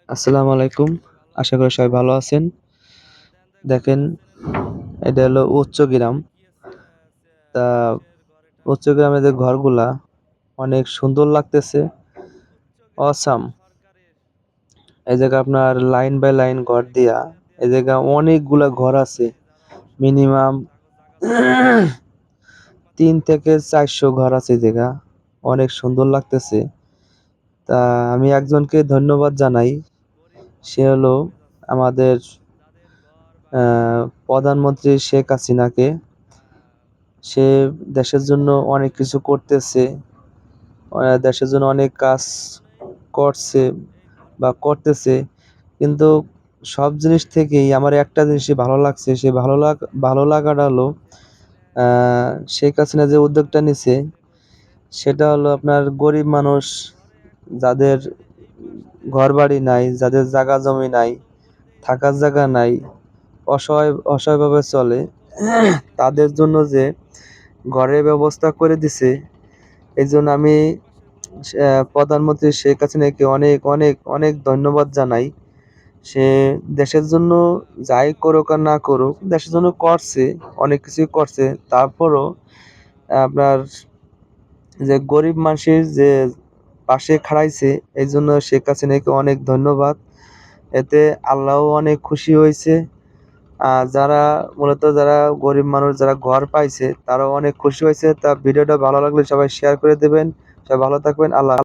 আসসালামু আলাইকুম। আশা করি সবাই ভালো আছেন। দেখেন, এটা হলো উচ্চ গ্রাম। তা উচ্চ গ্রামের যে ঘরগুলা অনেক সুন্দর লাগতেছে। অসাম। এই জায়গায় আপনার লাইন বাই লাইন ঘর দিয়া, এই জায়গায় অনেকগুলা ঘর আছে। মিনিমাম ৩ থেকে ৪০০ ঘর আছে এই জায়গা। অনেক সুন্দর লাগতেছে। তা আমি একজনকে ধন্যবাদ জানাই। সে হলো আমাদের প্রধানমন্ত্রী শেখ হাসিনাকে। সে দেশের জন্য অনেক কিছু করতেছে। দেশের জন্য অনেক কাজ করছে বা করতেছে। কিন্তু সব জিনিস থেকেই আমার একটা জিনিসই ভালো লাগছে। সে ভালো লাগাটা হলো আ শেখ হাসিনা যে উদ্যোগটা নিছে, সেটা হলো আপনার গরিব মানুষ যাদের ঘরবাড়ি নাই, যাদের জাগা জমি নাই, থাকার জায়গা নাই, অসহায়ভাবে চলে, তাদের জন্য যে ঘরের ব্যবস্থা করে দিছে, এইজন্য আমি প্রধানমন্ত্রী শেখ হাসিনাকে অনেক অনেক অনেক ধন্যবাদ জানাই। সে দেশের জন্য যাই করুক আর না করুক, দেশের জন্য করছে, অনেক কিছুই করছে। তারপরও আপনার যে গরিব মানুষের যে পাশে খাড়াইছে, এই জন্য শেখ হাসিনাকে অনেক ধন্যবাদ। এতে আল্লাহও অনেক খুশি হয়েছে। যারা গরিব মানুষ যারা ঘর পাইছে, তারাও অনেক খুশি হয়েছে। তা ভিডিওটা ভালো লাগলে সবাই শেয়ার করে দেবেন। সবাই ভালো থাকবেন। আল্লাহ